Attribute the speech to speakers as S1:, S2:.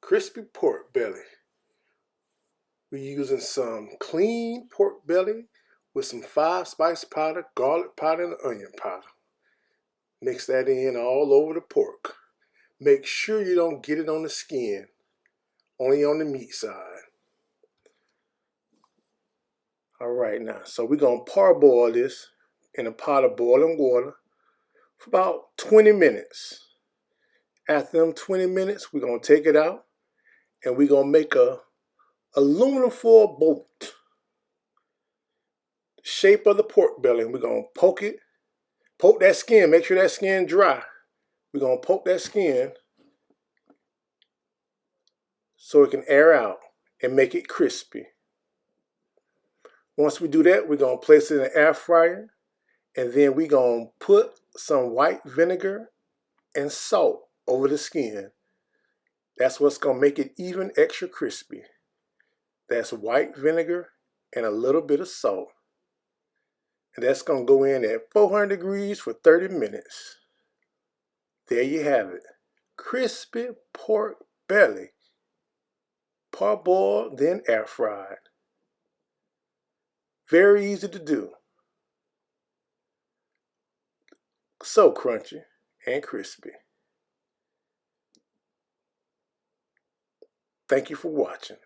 S1: crispy pork belly. We're using some clean pork belly with some 5-spice powder, garlic powder, and onion powder. Mix that in all over the pork. Make sure you don't get it on the skin, only on the meat side. All right, now, so we're going to parboil this in a pot of boiling water for about 20 minutes. After them 20 minutes, we're going to take it out and we're going to make a aluminum foil bolt. Shape of the pork belly, and we're going to poke that skin, make sure that skin dry. We're going to poke that skin so it can air out and make it crispy. Once we do that, we're going to place it in the air fryer, and then we're going to put some white vinegar and salt over the skin. That's what's going to make it even extra crispy. That's white vinegar and a little bit of salt. And that's going to go in at 400 degrees for 30 minutes. There you have it. Crispy pork belly. Parboiled, then air fried. Very easy to do. So crunchy and crispy. Thank you for watching.